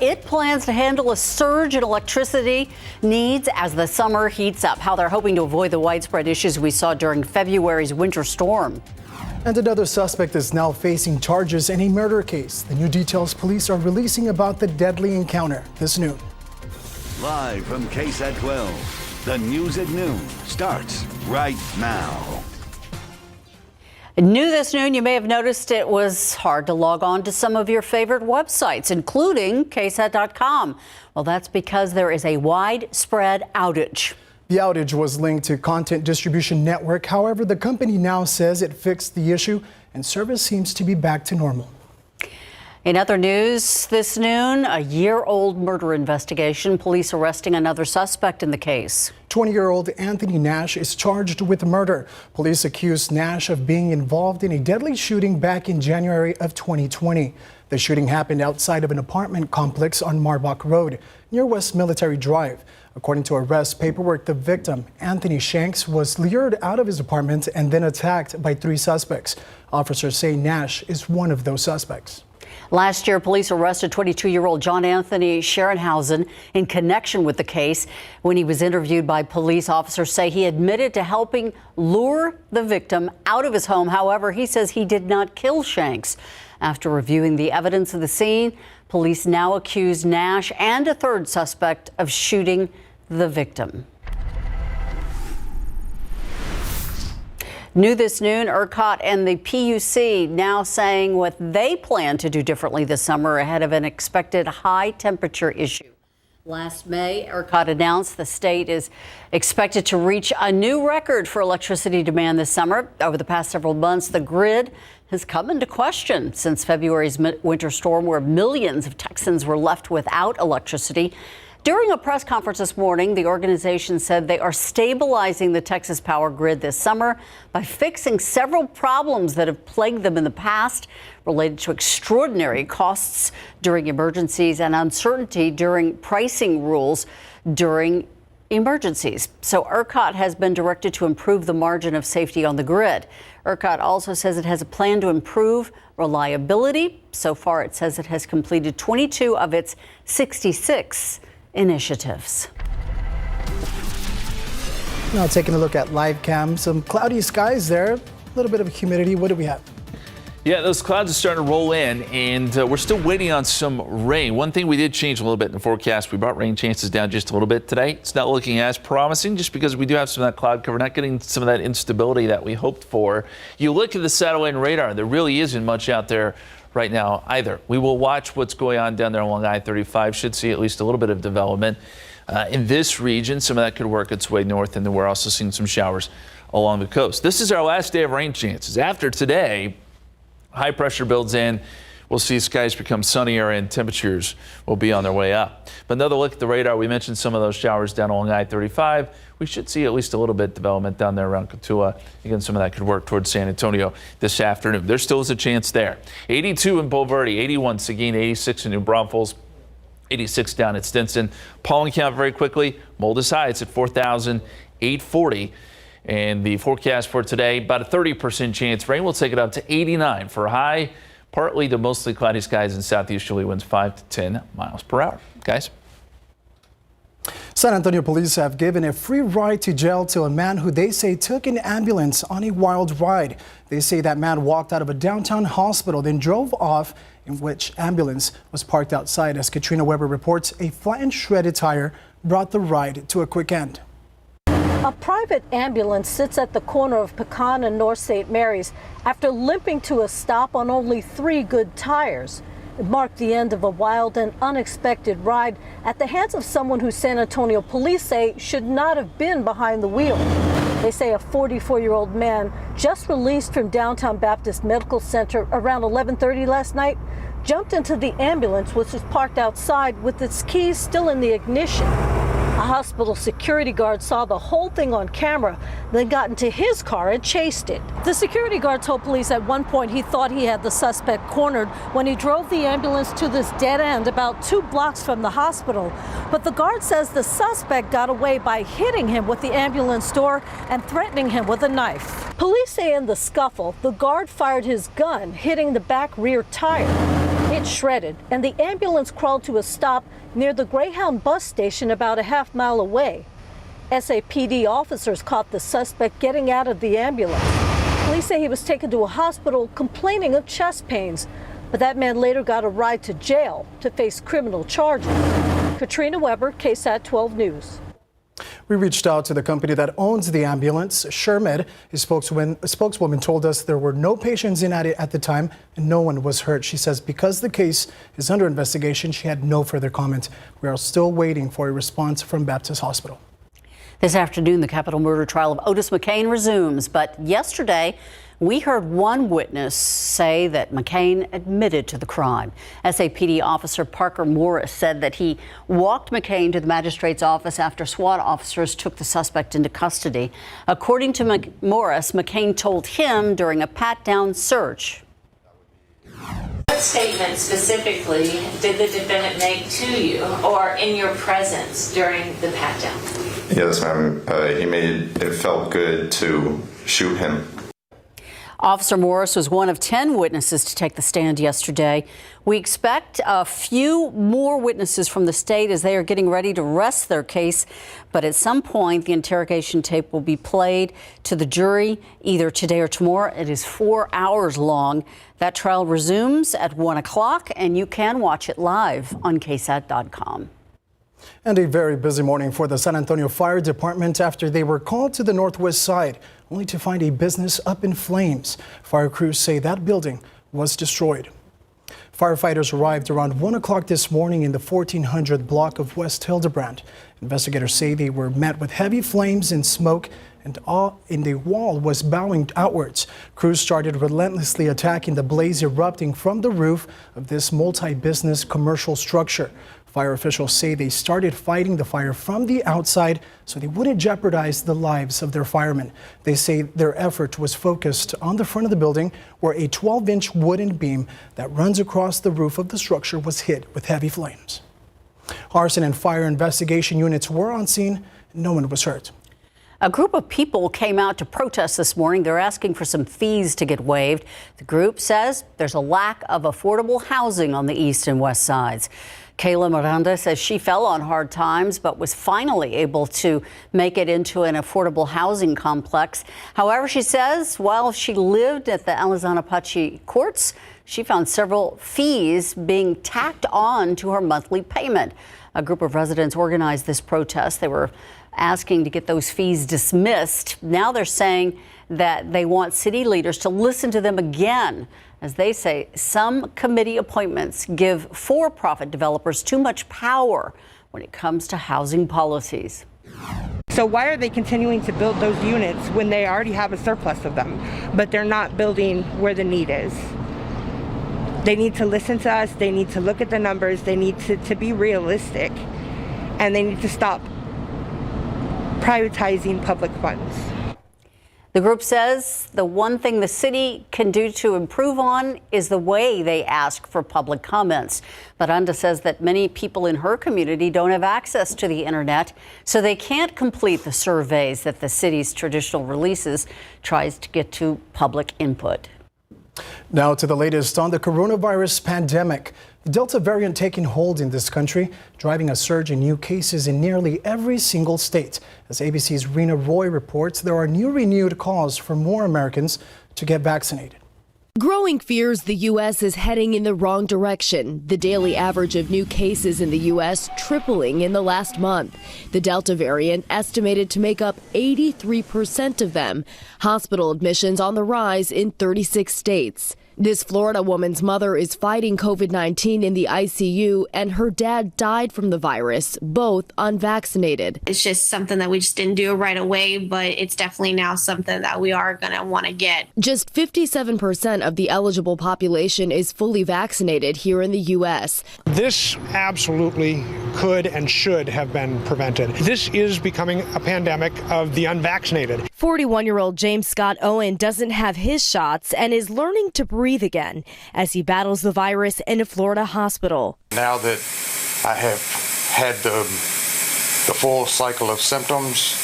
it plans to handle a surge in electricity needs as the summer heats up, how they're hoping to avoid the widespread issues we saw during February's winter storm. And another suspect is now facing charges in a murder case. The new details police are releasing about the deadly encounter this noon. Live from KSAT 12, the news at noon starts right now. New this noon, you may have noticed it was hard to log on to some of your favorite websites, including KSAT.com. Well, that's because there is a widespread outage. The outage was linked to Content Distribution Network. However, the company now says it fixed the issue and service seems to be back to normal. In other news this noon, a year-old murder investigation. Police arresting another suspect in the case. 20-year-old Anthony Nash is charged with murder. Police accused Nash of being involved in a deadly shooting back in January of 2020. The shooting happened outside of an apartment complex on Marbach Road, near West Military Drive. According to arrest paperwork, the victim, Anthony Shanks, was lured out of his apartment and then attacked by 3 suspects. Officers say Nash is one of those suspects. Last year, police arrested 22-year-old John Anthony Scherenhausen in connection with the case. When he was interviewed by police, officers say he admitted to helping lure the victim out of his home. However, he says he did not kill Shanks. After reviewing the evidence of the scene, police now accuse Nash and a 3rd suspect of shooting the victim. New this noon, ERCOT and the PUC now saying what they plan to do differently this summer ahead of an expected high temperature issue. Last May, ERCOT announced the state is expected to reach a new record for electricity demand this summer. Over the past several months, the grid has come into question since February's winter storm, where millions of Texans were left without electricity. During a press conference this morning, the organization said they are stabilizing the Texas power grid this summer by fixing several problems that have plagued them in the past, related to extraordinary costs during emergencies and uncertainty during pricing rules during emergencies. So ERCOT has been directed to improve the margin of safety on the grid. ERCOT also says it has a plan to improve reliability. So far, it says it has completed 22 of its 66 initiatives. Now taking a look at live cam, some cloudy skies there, a little bit of humidity. What do we have? Yeah, those clouds are starting to roll in, and we're still waiting on some rain. One thing we did change a little bit in the forecast, we brought rain chances down just a little bit today. It's not looking as promising just because we do have some of that cloud cover, not getting some of that instability that we hoped for. You look at the satellite and radar, there really isn't much out there right now either. We will watch what's going on down there along I-35. Should see at least a little bit of development in this region. Some of that could work its way north, and then we're also seeing some showers along the coast. This is our last day of rain chances. After today, high pressure builds in. We'll see skies become sunnier and temperatures will be on their way up. But another look at the radar, we mentioned some of those showers down along I-35. We should see at least a little bit development down there around Cotulla. Again, some of that could work towards San Antonio this afternoon. There still is a chance there. 82 in Bulverde, 81 Seguin, 86 in New Braunfels, 86 down at Stinson. Pollen count very quickly. Mold is high. It's at 4,840. And the forecast for today, about a 30% chance rain. We'll take it up to 89 for a high. Partly to mostly cloudy skies in southeasterly winds 5 to 10 miles per hour. Guys. San Antonio police have given a free ride to jail to a man who they say took an ambulance on a wild ride. They say that man walked out of a downtown hospital, then drove off, in which ambulance was parked outside. As Katrina Weber reports, a flat and shredded tire brought the ride to a quick end. A private ambulance sits at the corner of Pecan and North St. Mary's after limping to a stop on only 3 good tires. It marked the end of a wild and unexpected ride at the hands of someone who San Antonio police say should not have been behind the wheel. They say a 44-year-old man just released from Downtown Baptist Medical Center around 11:30 last night jumped into the ambulance, which was parked outside with its keys still in the ignition. A hospital security guard saw the whole thing on camera, then got into his car and chased it. The security guard told police at one point he thought he had the suspect cornered when he drove the ambulance to this dead end about 2 blocks from the hospital. But the guard says the suspect got away by hitting him with the ambulance door and threatening him with a knife. Police say in the scuffle, the guard fired his gun, hitting the back rear tire. It get shredded, and the ambulance crawled to a stop near the Greyhound bus station about a half-mile away. SAPD officers caught the suspect getting out of the ambulance. Police say he was taken to a hospital complaining of chest pains, but that man later got a ride to jail to face criminal charges. Katrina Weber, KSAT 12 News. We reached out to the company that owns the ambulance, ShareMed. His spokeswoman told us there were no patients in it at the time and no one was hurt. She says because the case is under investigation, she had no further comment. We are still waiting for a response from Baptist Hospital. This afternoon, the capital murder trial of Otis McCain resumes. But yesterday, we heard one witness say that McCain admitted to the crime. SAPD officer Parker Morris said that he walked McCain to the magistrate's office after SWAT officers took the suspect into custody. According to Morris, McCain told him during a pat-down search. What statement specifically did the defendant make to you or in your presence during the pat-down? Yes, ma'am. He made it felt good to shoot him. Officer Morris was one of 10 witnesses to take the stand yesterday. We expect a few more witnesses from the state as they are getting ready to rest their case. But at some point, the interrogation tape will be played to the jury either today or tomorrow. It is 4 hours long. That trial resumes at 1 o'clock, and you can watch it live on KSAT.com. And a very busy morning for the San Antonio Fire Department after they were called to the northwest side, only to find a business up in flames. Fire crews say that building was destroyed. Firefighters arrived around 1 o'clock this morning in the 1400 block of West Hildebrand. Investigators say they were met with heavy flames and smoke, and all in the wall was bowing outwards. Crews started relentlessly attacking the blaze erupting from the roof of this multi-business commercial structure. Fire officials say they started fighting the fire from the outside so they wouldn't jeopardize the lives of their firemen. They say their effort was focused on the front of the building where a 12-inch wooden beam that runs across the roof of the structure was hit with heavy flames. Arson and fire investigation units were on scene. No one was hurt. A group of people came out to protest this morning. They're asking for some fees to get waived. The group says there's a lack of affordable housing on the east and west sides. Kayla Miranda says she fell on hard times but was finally able to make it into an affordable housing complex. However, she says while she lived at the Alizanapachi courts, she found several fees being tacked on to her monthly payment. A group of residents organized this protest. They were asking to get those fees dismissed. Now they're saying that they want city leaders to listen to them again. As they say, some committee appointments give for-profit developers too much power when it comes to housing policies. So why are they continuing to build those units when they already have a surplus of them, but they're not building where the need is? They need to listen to us. They need to look at the numbers. They need to be realistic, and they need to stop privatizing public funds. The group says the one thing the city can do to improve on is the way they ask for public comments. Miranda says that many people in her community don't have access to the internet, so they can't complete the surveys that the city's traditional releases tries to get to public input. Now to the latest on the coronavirus pandemic. The Delta variant taking hold in this country, driving a surge in new cases in nearly every single state. As ABC's Rena Roy reports, there are renewed calls for more Americans to get vaccinated. Growing fears the U.S. is heading in the wrong direction. The daily average of new cases in the U.S. tripling in the last month. The Delta variant estimated to make up 83% of them. Hospital admissions on the rise in 36 states. This Florida woman's mother is fighting COVID-19 in the ICU, and her dad died from the virus, both unvaccinated. It's just something that we just didn't do right away, but it's definitely now something that we are going to want to get. Just 57% of the eligible population is fully vaccinated here in the U.S. This absolutely could and should have been prevented. This is becoming a pandemic of the unvaccinated. 41-year-old James Scott Owen doesn't have his shots and is learning to breathe again as he battles the virus in a Florida hospital. Now that I have had the full cycle of symptoms,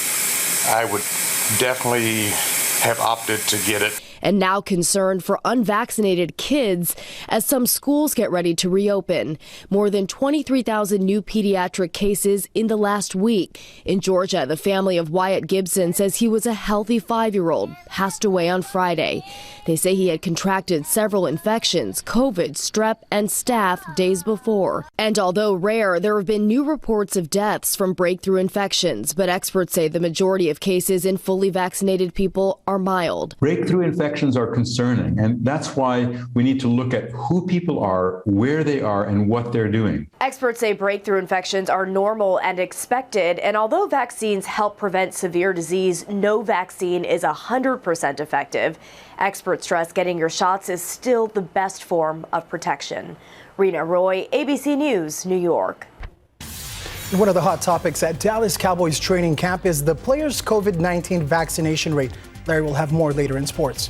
I would definitely have opted to get it. and now concern for unvaccinated kids as some schools get ready to reopen. More than 23,000 new pediatric cases in the last week. In Georgia, the family of Wyatt Gibson says he was a healthy 5-year-old, passed away on Friday. They say he had contracted several infections, COVID, strep, and staph days before. And although rare, there have been new reports of deaths from breakthrough infections, but experts say the majority of cases in fully vaccinated people are mild. Breakthrough infections are concerning, and that's why we need to look at who people are, where they are, and what they're doing. Experts say breakthrough infections are normal and expected, and although vaccines help prevent severe disease, no vaccine is 100% effective. Experts stress getting your shots is still the best form of protection. Rena Roy, ABC News, New York. One of the hot topics at Dallas Cowboys training camp is the players' COVID-19 vaccination rate. Larry will have more later in sports.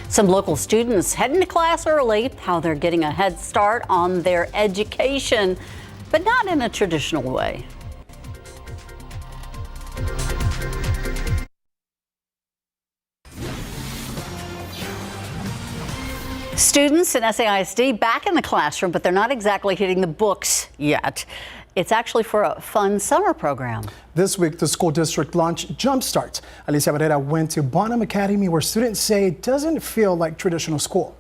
Some local students heading to class early, how they're getting a head start on their education, but not in a traditional way. Students in SAISD back in the classroom, but they're not exactly hitting the books yet. It's actually for a fun summer program. This week, the school district launched Jumpstart. Alicia Barrera went to Bonham Academy, where students say it doesn't feel like traditional school.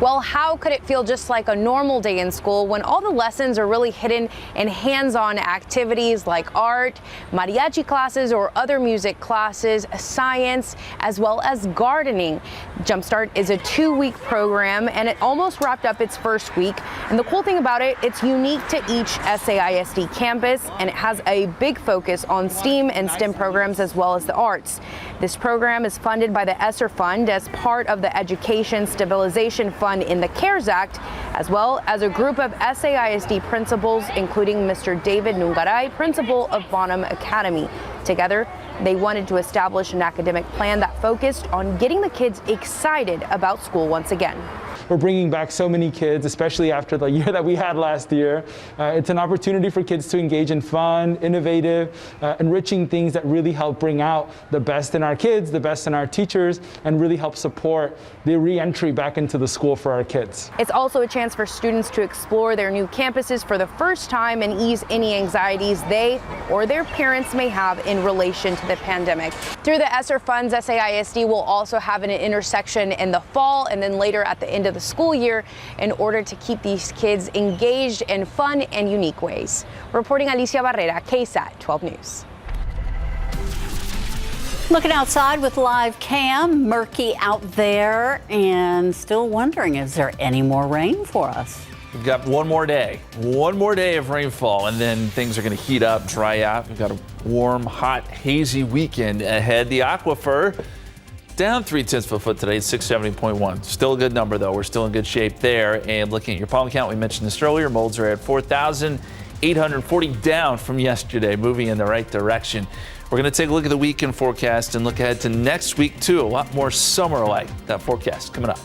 Well, how could it feel just like a normal day in school when all the lessons are really hidden in hands-on activities like art, mariachi classes or other music classes, science, as well as gardening? Jumpstart is a 2-week program and it almost wrapped up its first week. And the cool thing about it, it's unique to each SAISD campus and it has a big focus on STEAM and STEM programs as well as the arts. This program is funded by the ESSER Fund as part of the Education Stabilization Fund in the CARES Act, as well as a group of SAISD principals, including Mr. David Nungaray, principal of Bonham Academy. Together, they wanted to establish an academic plan that focused on getting the kids excited about school once again. We're bringing back so many kids, especially after the year that we had last year. It's an opportunity for kids to engage in fun, innovative, enriching things that really help bring out the best in our kids, the best in our teachers, and really help support the re-entry back into the school for our kids. It's also a chance for students to explore their new campuses for the first time and ease any anxieties they or their parents may have in relation to the pandemic. Through the ESSER funds, SAISD will also have an intersection in the fall and then later at the end of the school year in order to keep these kids engaged in fun and unique ways. Reporting Alicia Barrera, KSAT 12 News. Looking outside with live cam, murky out there, and still wondering, is there any more rain for us? We've got one more day of rainfall, and then things are going to heat up, dry out. We've got a warm, hot, hazy weekend ahead. The aquifer down 0.3 of a foot today, 670.1. Still a good number, though. We're still in good shape there. And looking at your pollen count, we mentioned this earlier, molds are at 4,840, down from yesterday, moving in the right direction. We're going to take a look at the weekend forecast and look ahead to next week, too. A lot more summer-like. That forecast coming up.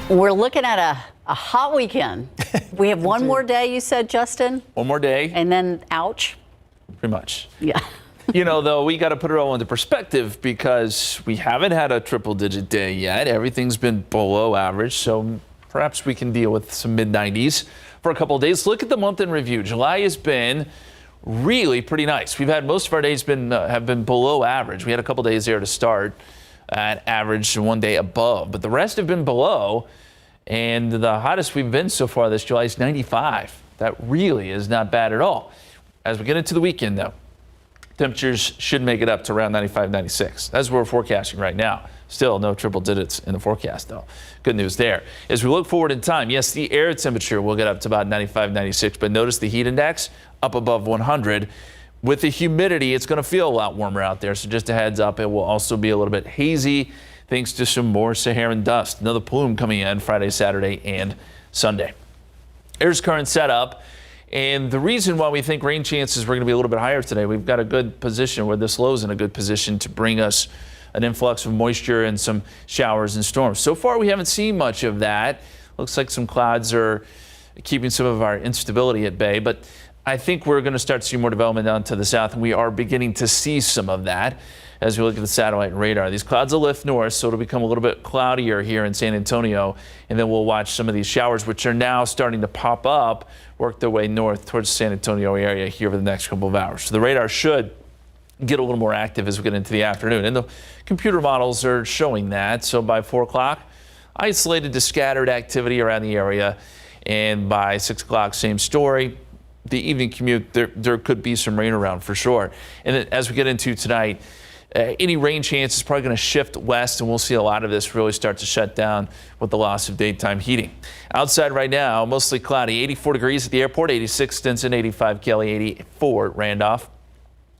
We're looking at a hot weekend. We have one more day, you said, Justin? One more day. And then, ouch. Pretty much. Yeah. You know, though, we got to put it all into perspective because we haven't had a triple-digit day yet. Everything's been below average, so perhaps we can deal with some mid-90s for a couple of days. Look at the month in review. July has been really pretty nice. We've had most of our days have been below average. We had a couple days there to start at average, one day above, but the rest have been below. And the hottest we've been so far this July is 95. That really is not bad at all. As we get into the weekend, though, temperatures should make it up to around 95, 96. That's what we're forecasting right now. Still no triple digits in the forecast, though. Good news there. As we look forward in time, yes, the air temperature will get up to about 95, 96, but notice the heat index up above 100. With the humidity, it's going to feel a lot warmer out there. So just a heads up, it will also be a little bit hazy, thanks to some more Saharan dust. Another plume coming in Friday, Saturday, and Sunday. Here's current setup. And the reason why we think rain chances were going to be a little bit higher today, we've got a good position where this low is in a good position to bring us an influx of moisture and some showers and storms. So far, we haven't seen much of that. Looks like some clouds are keeping some of our instability at bay. But I think we're going to start to see more development down to the south, and we are beginning to see some of that as we look at the satellite and radar. These clouds will lift north, so it'll become a little bit cloudier here in San Antonio, and then we'll watch some of these showers, which are now starting to pop up, work their way north towards the San Antonio area here over the next couple of hours. So the radar should get a little more active as we get into the afternoon, and the computer models are showing that. So by 4 o'clock, isolated to scattered activity around the area, and by 6 o'clock, same story. The evening commute, there could be some rain around for sure. And then as we get into tonight, any rain chance is probably going to shift west, and we'll see a lot of this really start to shut down with the loss of daytime heating. Outside right now, mostly cloudy, 84 degrees at the airport, 86 Stinson, 85 Kelly, 84 at Randolph.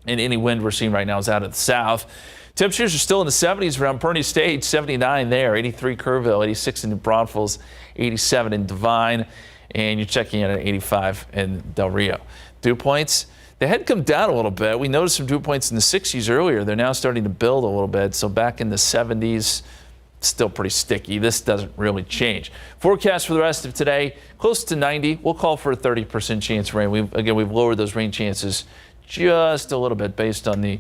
And any wind we're seeing right now is out of the south. Temperatures are still in the 70s around Perney Stage, 79 there, 83 Kerrville, 86 in New Braunfels, 87 in Devine, and you're checking in at 85 in Del Rio. Dew points, they had come down a little bit. We noticed some dew points in the 60s earlier. They're now starting to build a little bit. So back in the 70s, still pretty sticky. This doesn't really change. Forecast for the rest of today, close to 90. We'll call for a 30% chance of rain. We've lowered those rain chances just a little bit based on the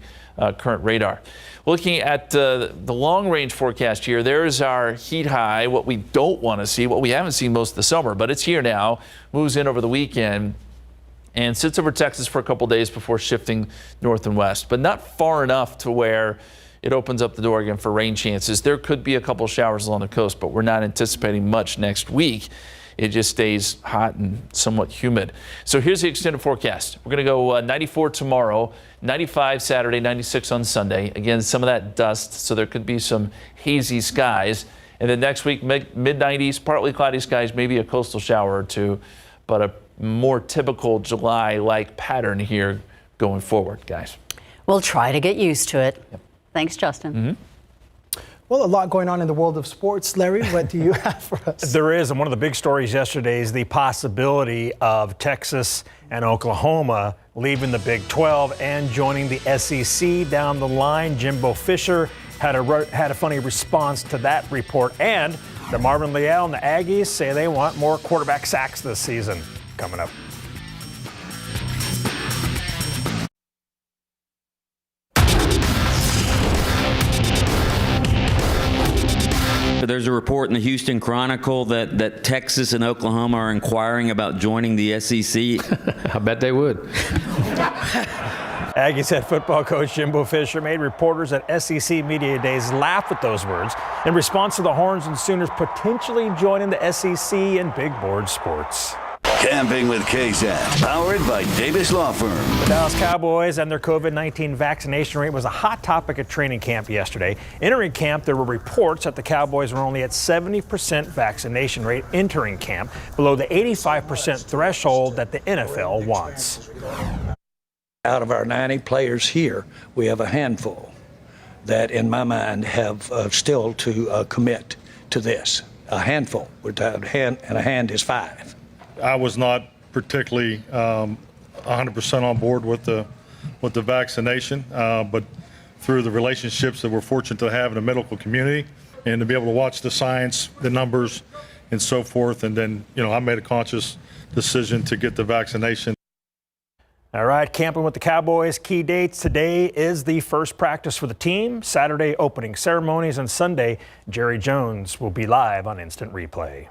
current radar. Looking at the long-range forecast here, there's our heat high, what we don't want to see, what we haven't seen most of the summer, but it's here now, moves in over the weekend, and sits over Texas for a couple days before shifting north and west, but not far enough to where it opens up the door again for rain chances. There could be a couple showers along the coast, but we're not anticipating much next week. It just stays hot and somewhat humid. So here's the extended forecast. We're going to go 94 tomorrow, 95 Saturday, 96 on Sunday. Again, some of that dust, so there could be some hazy skies. And then next week, mid-90s, partly cloudy skies, maybe a coastal shower or two, but a more typical July-like pattern here going forward, guys. We'll try to get used to it. Yep. Thanks, Justin. Mm-hmm. Well, a lot going on in the world of sports. Larry, what do you have for us? There is, and one of the big stories yesterday is the possibility of Texas and Oklahoma leaving the Big 12 and joining the SEC down the line. Jimbo Fisher had a funny response to that report, and the Marvin Leal and the Aggies say they want more quarterback sacks this season. Coming up. There's a report in the Houston Chronicle that Texas and Oklahoma are inquiring about joining the SEC. I bet they would. Aggies head football coach Jimbo Fisher made reporters at SEC Media Days laugh at those words in response to the Horns and Sooners potentially joining the SEC in big board sports. Camping with KSAT, powered by Davis Law Firm. The Dallas Cowboys and their COVID-19 vaccination rate was a hot topic at training camp yesterday. Entering camp, there were reports that the Cowboys were only at 70% vaccination rate entering camp, below the 85% threshold that the NFL wants. Out of our 90 players here, we have a handful that, in my mind, have still to commit to this. A handful, without a hand, and a hand is 5. I was not particularly 100% on board with the vaccination, but through the relationships that we're fortunate to have in the medical community and to be able to watch the science, the numbers, and so forth, and then, I made a conscious decision to get the vaccination. All right, camping with the Cowboys. Key dates today is the first practice for the team, Saturday opening ceremonies, and Sunday, Jerry Jones will be live on Instant Replay.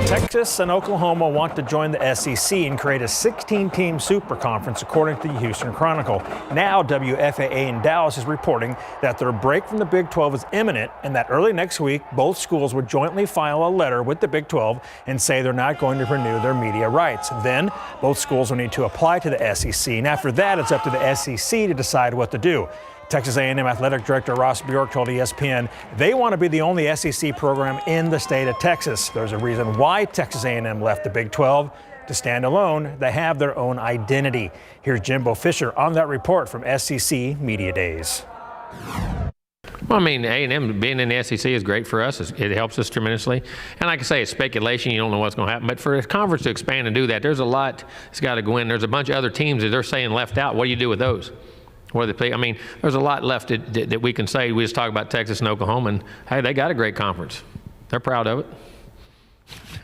Texas and Oklahoma want to join the SEC and create a 16-team super conference, according to the Houston Chronicle. Now, WFAA in Dallas is reporting that their break from the Big 12 is imminent and that early next week, both schools would jointly file a letter with the Big 12 and say they're not going to renew their media rights. Then, both schools will need to apply to the SEC, and after that, it's up to the SEC to decide what to do. Texas A&M Athletic Director Ross Bjork told ESPN they want to be the only SEC program in the state of Texas. There's a reason why Texas A&M left the Big 12. To stand alone, they have their own identity. Here's Jimbo Fisher on that report from SEC Media Days. Well, I mean, A&M being in the SEC is great for us. It helps us tremendously. And like I say, it's speculation. You don't know what's going to happen. But for a conference to expand and do that, there's a lot that's got to go in. There's a bunch of other teams that they're saying left out. What do you do with those? What do they play? I mean, there's a lot left that we can say. We just talk about Texas and Oklahoma, and hey, they got a great conference. They're proud of it.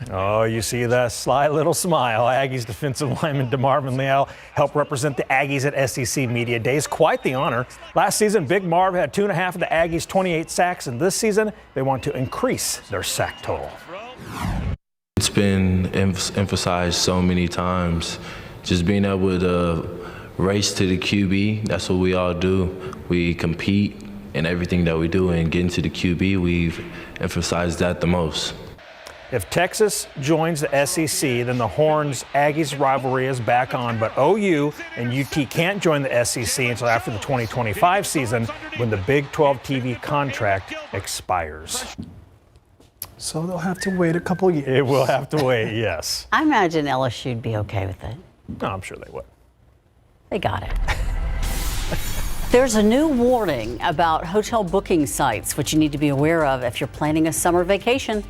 Oh, you see that sly little smile. Aggies defensive lineman DeMarvin Leal helped represent the Aggies at SEC Media Days. Quite the honor. Last season, Big Marv had 2.5 of the Aggies' 28 sacks, and this season they want to increase their sack total. It's been emphasized so many times. Just being able to race to the QB, that's what we all do. We compete in everything that we do, and getting to the QB, we've emphasized that the most. If Texas joins the SEC, then the Horns-Aggies rivalry is back on, but OU and UT can't join the SEC until after the 2025 season when the Big 12 TV contract expires. So they'll have to wait a couple years. It will have to wait, yes. I imagine LSU'd be okay with it. No, I'm sure they would. They got it. There's a new warning about hotel booking sites, which you need to be aware of if you're planning a summer vacation.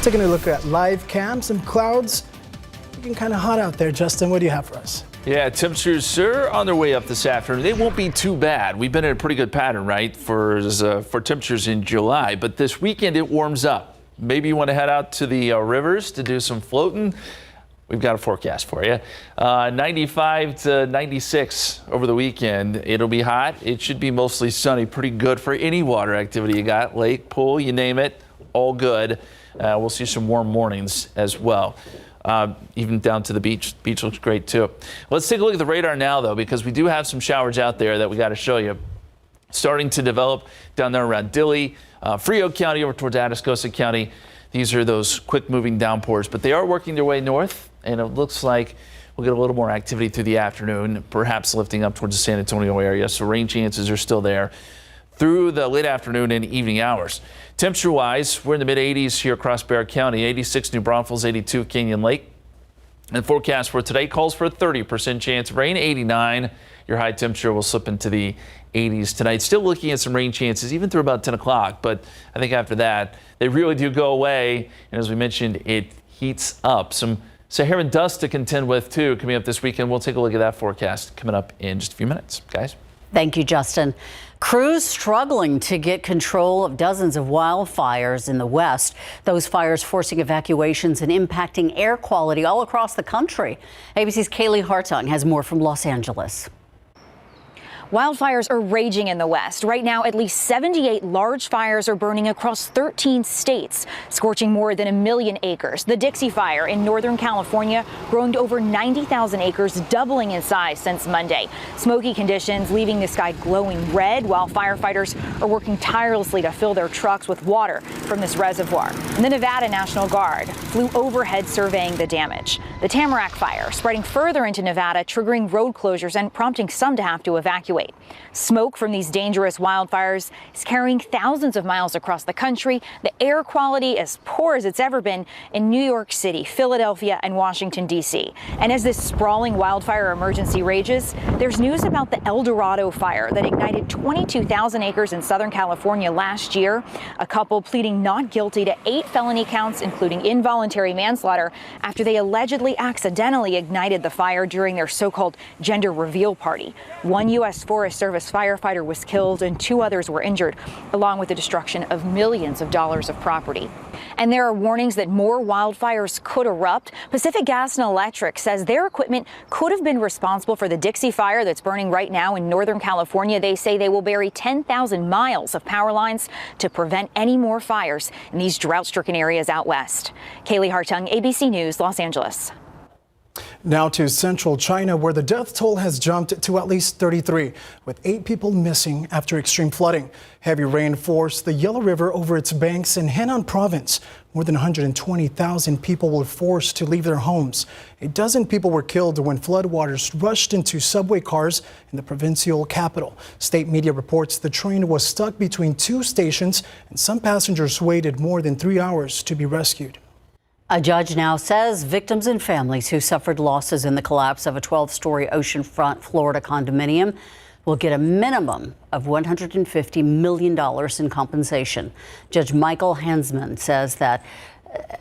Taking a look at live cams and clouds. Looking kind of hot out there. Justin, what do you have for us? Yeah, temperatures are on their way up this afternoon. They won't be too bad. We've been in a pretty good pattern, right, for temperatures in July. But this weekend it warms up. Maybe you want to head out to the rivers to do some floating. We've got a forecast for you. 95 to 96 over the weekend. It'll be hot. It should be mostly sunny. Pretty good for any water activity you got. Lake, pool, you name it. All good. We'll see some warm mornings as well. Even down to the beach. Beach looks great too. Let's take a look at the radar now, though, because we do have some showers out there that we got to show you. Starting to develop down there around Dilley, Frio County over towards Atascosa County. These are those quick moving downpours, but they are working their way north, and it looks like we'll get a little more activity through the afternoon, perhaps lifting up towards the San Antonio area. So rain chances are still there through the late afternoon and evening hours. Temperature-wise, we're in the mid-80s here across Bexar County, 86 New Braunfels, 82 Canyon Lake. And the forecast for today calls for a 30% chance of rain, 89. Your high temperature will slip into the 80s tonight. Still looking at some rain chances even through about 10 o'clock, but I think after that, they really do go away. And as we mentioned, it heats up. Some Saharan dust to contend with, too, coming up this weekend. We'll take a look at that forecast coming up in just a few minutes, guys. Thank you, Justin. Crews struggling to get control of dozens of wildfires in the West. Those fires forcing evacuations and impacting air quality all across the country. ABC's Kaylee Hartung has more from Los Angeles. Wildfires are raging in the West. Right now, at least 78 large fires are burning across 13 states, scorching more than 1 million acres. The Dixie Fire in Northern California growing to over 90,000 acres, doubling in size since Monday. Smoky conditions leaving the sky glowing red while firefighters are working tirelessly to fill their trucks with water from this reservoir. And the Nevada National Guard flew overhead surveying the damage. The Tamarack Fire spreading further into Nevada, triggering road closures and prompting some to have to evacuate. Smoke from these dangerous wildfires is carrying thousands of miles across the country. The air quality as poor as it's ever been in New York City, Philadelphia, and Washington, D.C. And as this sprawling wildfire emergency rages, there's news about the El Dorado fire that ignited 22,000 acres in Southern California last year. A couple pleading not guilty to 8 felony counts, including involuntary manslaughter, after they allegedly accidentally ignited the fire during their so-called gender reveal party. One U.S. Forest Service firefighter was killed and 2 others were injured, along with the destruction of millions of dollars of property. And there are warnings that more wildfires could erupt. Pacific Gas and Electric says their equipment could have been responsible for the Dixie Fire that's burning right now in Northern California. They say they will bury 10,000 miles of power lines to prevent any more fires in these drought-stricken areas out west. Kaylee Hartung, ABC News, Los Angeles. Now to central China, where the death toll has jumped to at least 33, with 8 people missing after extreme flooding. Heavy rain forced the Yellow River over its banks in Henan province. More than 120,000 people were forced to leave their homes. A dozen people were killed when floodwaters rushed into subway cars in the provincial capital. State media reports the train was stuck between 2 stations, and some passengers waited more than 3 hours to be rescued. A judge now says victims and families who suffered losses in the collapse of a 12-story oceanfront Florida condominium will get a minimum of $150 million in compensation. Judge Michael Hansman says that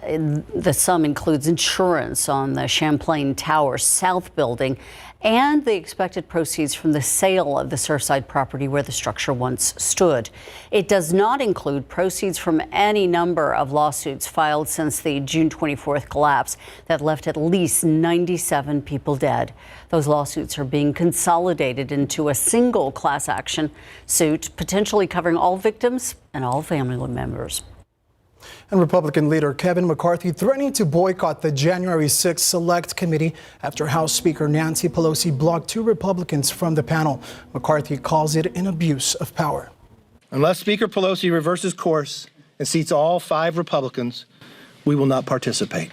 The sum includes insurance on the Champlain Tower South building and the expected proceeds from the sale of the Surfside property where the structure once stood. It does not include proceeds from any number of lawsuits filed since the June 24th collapse that left at least 97 people dead. Those lawsuits are being consolidated into a single class action suit, potentially covering all victims and all family members. And Republican leader Kevin McCarthy threatening to boycott the January 6th Select Committee after House Speaker Nancy Pelosi blocked 2 Republicans from the panel. McCarthy calls it an abuse of power. Unless Speaker Pelosi reverses course and seats all 5 Republicans, we will not participate.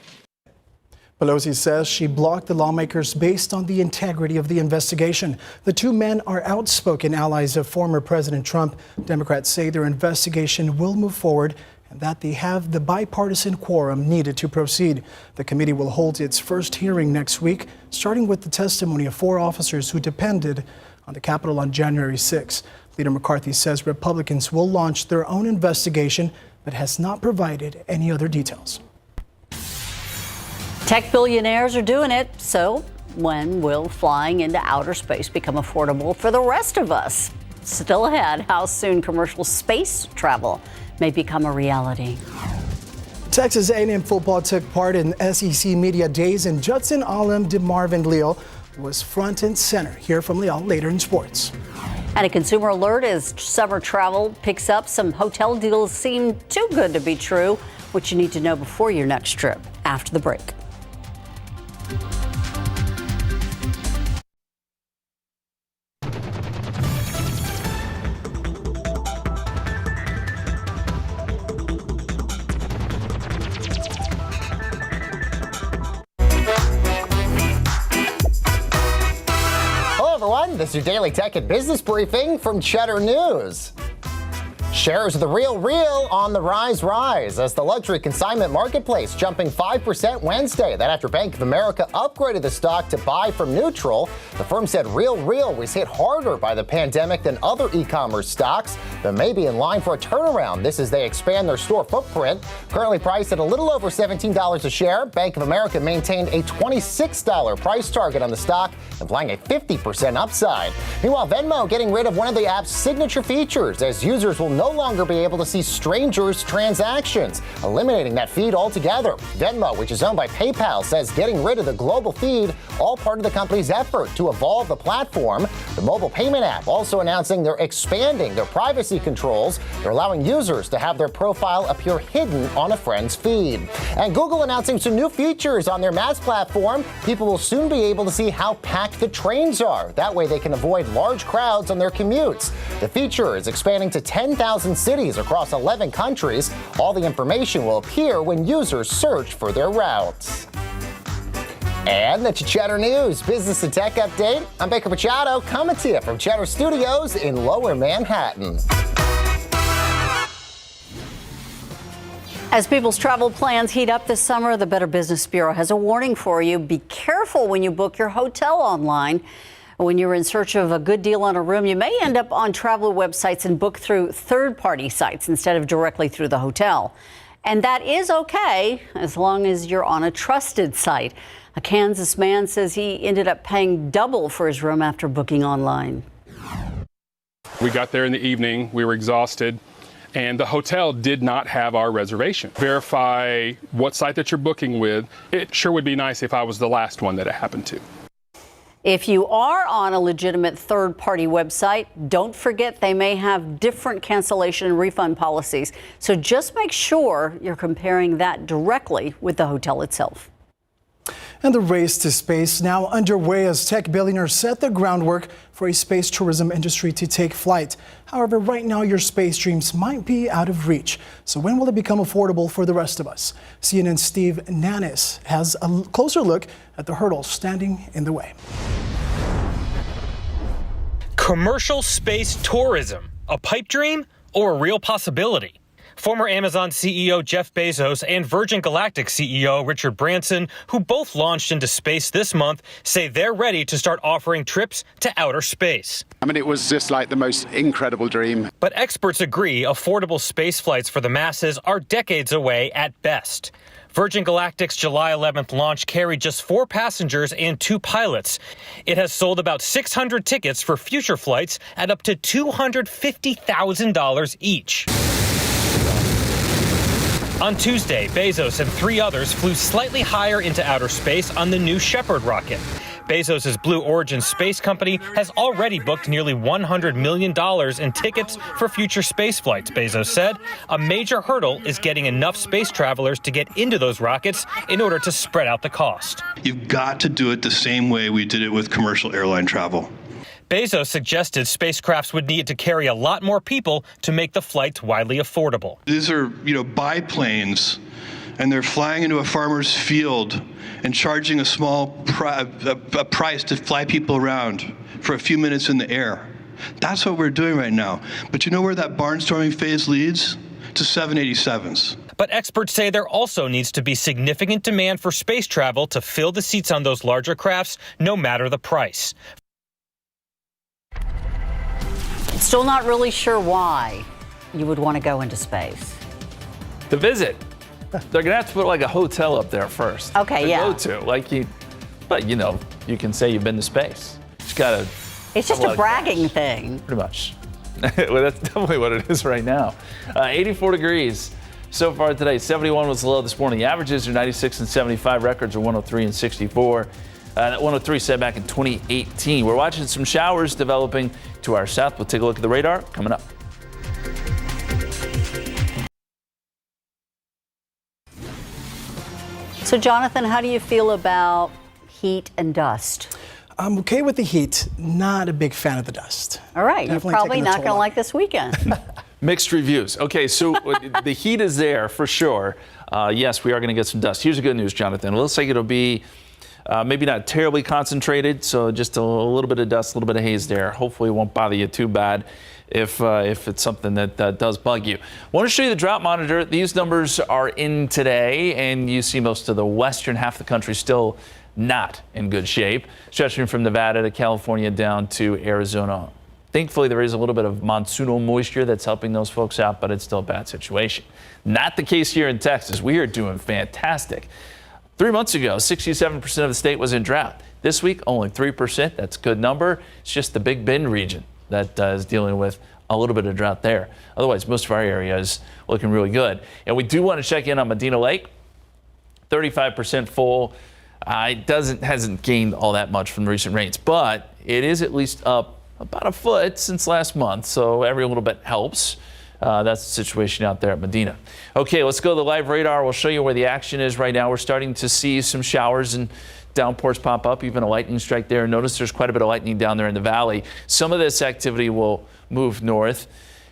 Pelosi says she blocked the lawmakers based on the integrity of the investigation. The 2 men are outspoken allies of former President Trump. Democrats say their investigation will move forward and that they have the bipartisan quorum needed to proceed. The committee will hold its first hearing next week, starting with the testimony of 4 officers who depended on the Capitol on January 6. Leader McCarthy says Republicans will launch their own investigation, but has not provided any other details. Tech billionaires are doing it, so when will flying into outer space become affordable for the rest of us? Still ahead, how soon commercial space travel may become a reality. Texas A&M football took part in SEC Media Days, and Judson Alum DeMarvin Leal was front and center. Hear from Leal later in sports. And a consumer alert as summer travel picks up. Some hotel deals seem too good to be true. What you need to know before your next trip after the break. This is your daily tech and business briefing from Cheddar News. Shares of The RealReal on the rise as the luxury consignment marketplace jumping 5% Wednesday. That after Bank of America upgraded the stock to buy from neutral. The firm said RealReal was hit harder by the pandemic than other e-commerce stocks, but may be in line for a turnaround. This as they expand their store footprint. Currently priced at a little over $17 a share, Bank of America maintained a $26 price target on the stock, implying a 50% upside. Meanwhile, Venmo getting rid of one of the app's signature features as users will no longer be able to see strangers' transactions, eliminating that feed altogether. Venmo, which is owned by PayPal, says getting rid of the global feed, all part of the company's effort to evolve the platform. The mobile payment app also announcing they're expanding their privacy controls. They're allowing users to have their profile appear hidden on a friend's feed. And Google announcing some new features on their Maps platform. People will soon be able to see how packed the trains are. That way they can avoid large crowds on their commutes. The feature is expanding to 10,000 cities across 11 countries. All the information will appear when users search for their routes. And that's your Cheddar News Business and Tech Update. I'm Baker Machado coming to you from Cheddar Studios in Lower Manhattan. As people's travel plans heat up this summer, the Better Business Bureau has a warning for you. Be careful when you book your hotel online. When you're in search of a good deal on a room, you may end up on travel websites and book through third-party sites instead of directly through the hotel. And that is okay as long as you're on a trusted site. A Kansas man says he ended up paying double for his room after booking online. We got there in the evening, we were exhausted, and the hotel did not have our reservation. Verify what site that you're booking with. It sure would be nice if I was the last one that it happened to. If you are on a legitimate third-party website, don't forget they may have different cancellation and refund policies. So just make sure you're comparing that directly with the hotel itself. And the race to space now underway as tech billionaires set the groundwork for a space tourism industry to take flight. However, right now your space dreams might be out of reach. So when will it become affordable for the rest of us? CNN's Steve Nannis has a closer look at the hurdles standing in the way. Commercial space tourism, a pipe dream or a real possibility? Former Amazon CEO Jeff Bezos and Virgin Galactic CEO Richard Branson, who both launched into space this month, say they're ready to start offering trips to outer space. I mean, it was just like the most incredible dream. But experts agree affordable space flights for the masses are decades away at best. Virgin Galactic's July 11th launch carried just 4 passengers and 2 pilots. It has sold about 600 tickets for future flights at up to $250,000 each. On Tuesday, Bezos and 3 others flew slightly higher into outer space on the New Shepard rocket. Bezos' Blue Origin space company has already booked nearly $100 million in tickets for future space flights, Bezos said. A major hurdle is getting enough space travelers to get into those rockets in order to spread out the cost. You've got to do it the same way we did it with commercial airline travel. Bezos suggested spacecrafts would need to carry a lot more people to make the flights widely affordable. These are, biplanes, and they're flying into a farmer's field and charging a small price to fly people around for a few minutes in the air. That's what we're doing right now. But you know where that barnstorming phase leads? To 787s. But experts say there also needs to be significant demand for space travel to fill the seats on those larger crafts, no matter the price. Still not really sure why you would want to go into space. To visit. They're gonna have to put like a hotel up there first. Okay, to yeah. Go to but you can say you've been to space. Just gotta. It's just a bragging thing. Pretty much. Well, that's definitely what it is right now. 84 degrees so far today. 71 was the low this morning. The averages are 96 and 75. Records are 103 and 64. That 103 set back in 2018. We're watching some showers developing to our south. We'll take a look at the radar coming up. So, Jonathan, how do you feel about heat and dust? I'm okay with the heat, not a big fan of the dust. All right, Definitely you're probably taking a not toll going to on like this weekend. Mixed reviews. Okay, so the heat is there for sure. Yes, we are going to get some dust. Here's the good news, Jonathan. It looks like it'll be maybe not terribly concentrated, so just a little bit of dust, a little bit of haze there. Hopefully it won't bother you too bad if it's something that does bug you. I want to show you the drought monitor. These numbers are in today, and you see most of the western half of the country still not in good shape, stretching from Nevada to California down to Arizona. Thankfully, there is a little bit of monsoonal moisture that's helping those folks out, but it's still a bad situation. Not the case here in Texas. We are doing fantastic. 3 months ago, 67% of the state was in drought. This week, only 3%. That's a good number. It's just the Big Bend region that is dealing with a little bit of drought there. Otherwise, most of our area is looking really good. And we do want to check in on Medina Lake. 35% full. It hasn't gained all that much from recent rains, but it is at least up about a foot since last month, so every little bit helps. That's the situation out there at Medina. Okay, let's go to the live radar. We'll show you where the action is right now. We're starting to see some showers and downpours pop up, even a lightning strike there. Notice there's quite a bit of lightning down there in the valley. Some of this activity will move north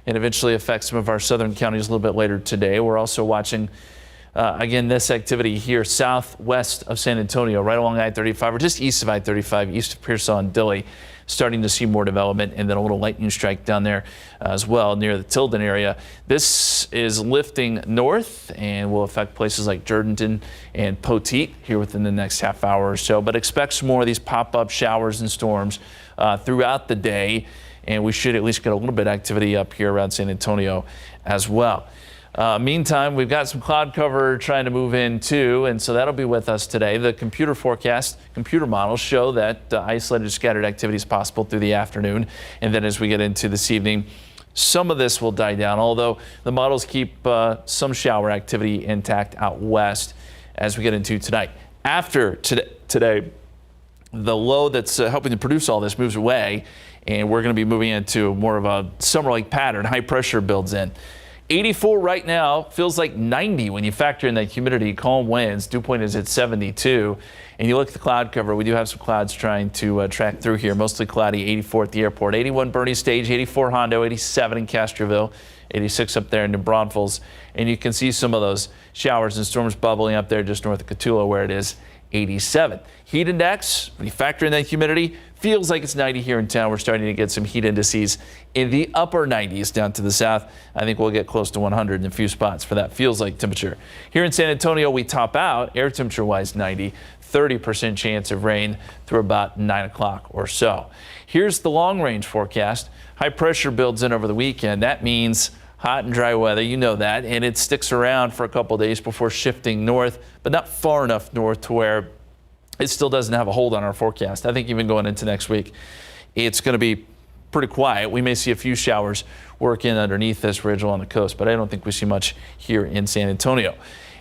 and eventually affect some of our southern counties a little bit later today. We're also watching again, this activity here southwest of San Antonio, right along I-35, or just east of I-35, east of Pearsall and Dilley, starting to see more development, and then a little lightning strike down there as well near the Tilden area. This is lifting north and will affect places like Jourdanton and Poteet here within the next half hour or so, but expect some more of these pop-up showers and storms throughout the day, and we should at least get a little bit of activity up here around San Antonio as well. Meantime, we've got some cloud cover trying to move in too, and so that'll be with us today. The computer models show that isolated scattered activity is possible through the afternoon, and then as we get into this evening, some of this will die down, although the models keep some shower activity intact out west as we get into tonight. After today, the low that's helping to produce all this moves away, and we're going to be moving into more of a summer-like pattern. High pressure builds in. 84 right now, feels like 90 when you factor in that humidity, calm winds. Dew point is at 72. And you look at the cloud cover, we do have some clouds trying to track through here. Mostly cloudy, 84 at the airport, 81 Bernie Stage, 84 Hondo, 87 in Castroville, 86 up there in New Braunfels. And you can see some of those showers and storms bubbling up there just north of Cotulla where it is 87. Heat index, when you factor in that humidity, feels like it's 90 here in town. We're starting to get some heat indices in the upper 90s down to the south. I think we'll get close to 100 in a few spots for that feels like temperature. Here in San Antonio, we top out air temperature wise 90, 30% chance of rain through about 9 o'clock or so. Here's the long range forecast. High pressure builds in over the weekend. That means hot and dry weather, you know that, and it sticks around for a couple days before shifting north, but not far enough north to where it still doesn't have a hold on our forecast. I think even going into next week, it's going to be pretty quiet. We may see a few showers work in underneath this ridge along the coast, but I don't think we see much here in San Antonio.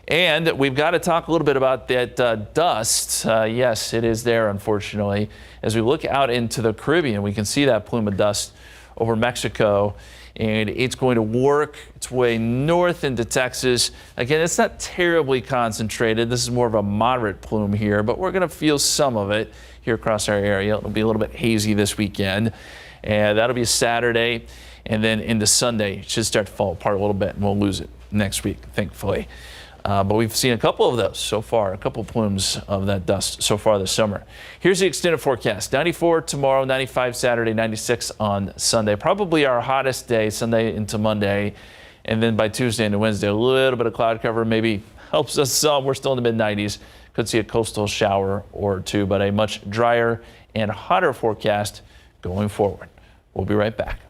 And we've got to talk a little bit about that dust. Yes, it is there, unfortunately. As we look out into the Caribbean, we can see that plume of dust over Mexico, and it's going to work its way north into Texas. Again, it's not terribly concentrated. This is more of a moderate plume here, but we're going to feel some of it here across our area. It'll be a little bit hazy this weekend, and that'll be Saturday, and then into Sunday, it should start to fall apart a little bit, and we'll lose it next week, thankfully. But we've seen a couple of those so far, a couple plumes of that dust so far this summer. Here's the extended forecast. 94 tomorrow, 95 Saturday, 96 on Sunday. Probably our hottest day, Sunday into Monday. And then by Tuesday into Wednesday, a little bit of cloud cover maybe helps us some. We're still in the mid-90s. Could see a coastal shower or two, but a much drier and hotter forecast going forward. We'll be right back.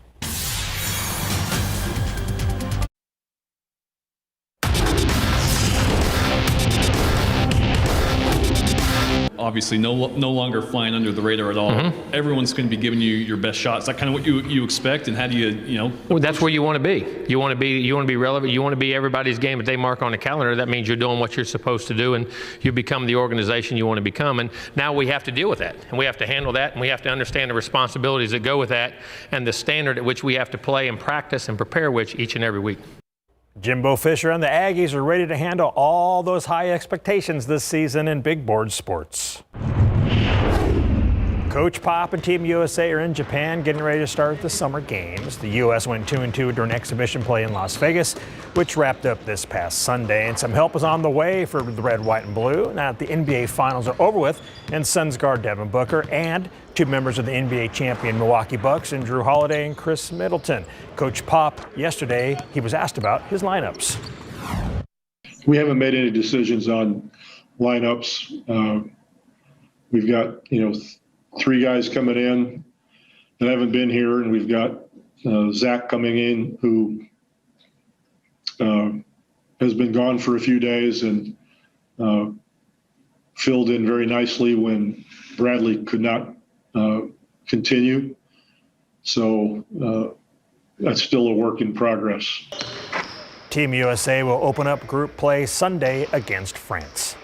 Obviously, no longer flying under the radar at all. Everyone's going to be giving you your best shot. Is that kind of what you expect? And how do you Well, that's where you want to be. You want to be relevant. You want to be everybody's game that they mark on the calendar. That means you're doing what you're supposed to do, and you become the organization you want to become. And now we have to deal with that, and we have to handle that, and we have to understand the responsibilities that go with that, and the standard at which we have to play and practice and prepare which each and every week. Jimbo Fisher and the Aggies are ready to handle all those high expectations this season in big board sports. Coach Pop and Team USA are in Japan getting ready to start the summer games. The U.S. went 2-2 during exhibition play in Las Vegas, which wrapped up this past Sunday. And some help is on the way for the red, white, and blue now that the NBA Finals are over with, and Suns guard Devin Booker and two members of the NBA champion Milwaukee Bucks and Drew Holiday and Chris Middleton. Coach Pop, yesterday, he was asked about his lineups. We haven't made any decisions on lineups. We've got, three guys coming in that haven't been here, and we've got Zach coming in who has been gone for a few days and filled in very nicely when Bradley could not continue. So that's still a work in progress. Team USA will open up group play Sunday against France.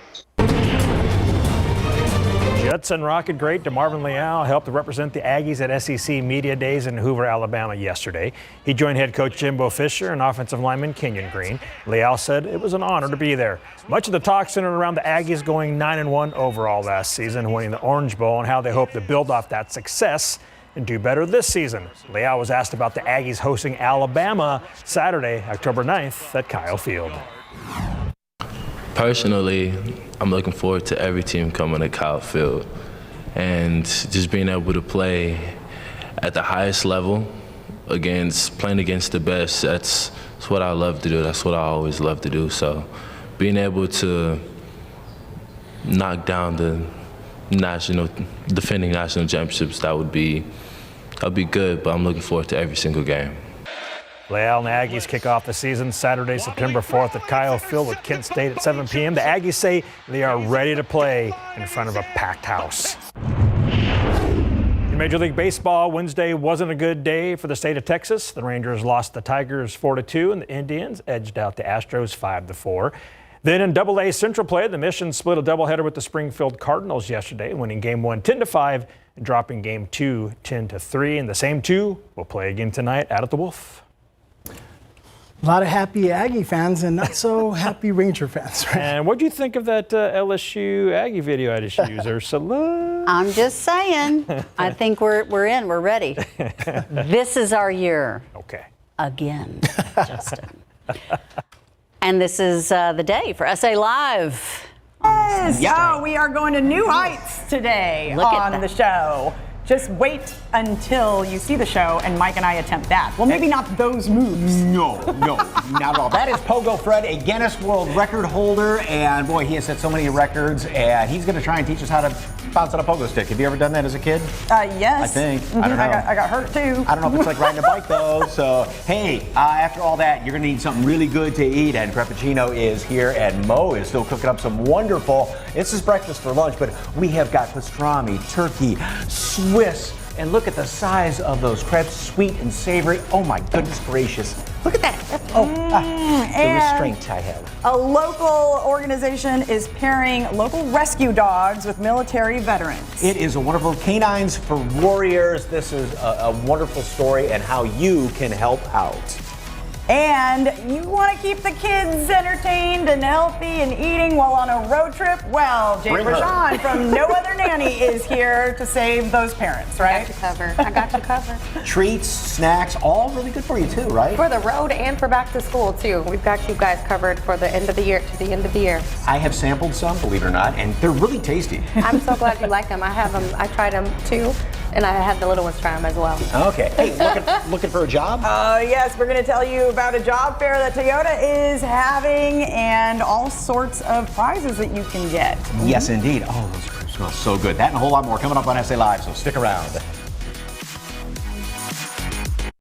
Jets and Rocket great DeMarvin Leal helped to represent the Aggies at SEC Media Days in Hoover, Alabama yesterday. He joined head coach Jimbo Fisher and offensive lineman Kenyon Green. Leal said it was an honor to be there. Much of the talk centered around the Aggies going 9-1 overall last season, winning the Orange Bowl, and how they hope to build off that success and do better this season. Leal was asked about the Aggies hosting Alabama Saturday, October 9th at Kyle Field. Personally, I'm looking forward to every team coming to Kyle Field and just being able to play at the highest level playing against the best. That's what I love to do. That's what I always love to do. So being able to knock down the defending national championships, that'd be good, but I'm looking forward to every single game. Leal and the Aggies kick off the season Saturday, September 4th at Kyle Field with Kent State at 7 p.m. The Aggies say they are ready to play in front of a packed house. In Major League Baseball, Wednesday wasn't a good day for the state of Texas. The Rangers lost the Tigers 4-2, and the Indians edged out the Astros 5-4. Then in AA Central play, the Mission split a doubleheader with the Springfield Cardinals yesterday, winning Game 1 10-5 and dropping Game 2 10-3. And the same two will play again tonight out at the Wolf. A lot of happy Aggie fans and not so happy Ranger fans, right? And what do you think of that LSU Aggie video I just used, Ursula? I'm just saying. I think we're in. We're ready. This is our year. Okay. Again, Justin. And this is the day for SA Live. Yes. Oh, we are going to new heights today on the show. Just wait until you see the show and Mike and I attempt that. Well, maybe not those moves. No, not at all. That is Pogo Fred, a Guinness World Record holder, and boy, he has set so many records, and he's going to try and teach us how to bounce on a pogo stick. Have you ever done that as a kid? Yes. I think. I don't know. I got hurt too. I don't know if it's like riding a bike though. So, hey, after all that, you're going to need something really good to eat, and Frappuccino is here, and Mo is still cooking up some wonderful, this is breakfast for lunch, but we have got pastrami, turkey, Swiss, and look at the size of those crepes, sweet and savory. Oh my goodness gracious. Look at that. The restraint I have. A local organization is pairing local rescue dogs with military veterans. It is a wonderful Canines for Warriors. This is a wonderful story and how you can help out. And you want to keep the kids entertained and healthy and eating while on a road trip? Well, Jay Rajan from No Other Nanny is here to save those parents, right? I got you covered. Treats, snacks, all really good for you too, right? For the road and for back to school too. We've got you guys covered for the end of the year to the end of the year. I have sampled some, believe it or not, and they're really tasty. I'm so glad you like them. I have them. I tried them too, and I had the little ones try them as well. Okay. Hey, looking for a job? Yes, we're going to tell you about a job fair that Toyota is having and all sorts of prizes that you can get. Yes, indeed. Oh, those crepes smell so good. That and a whole lot more coming up on SA Live, so stick around.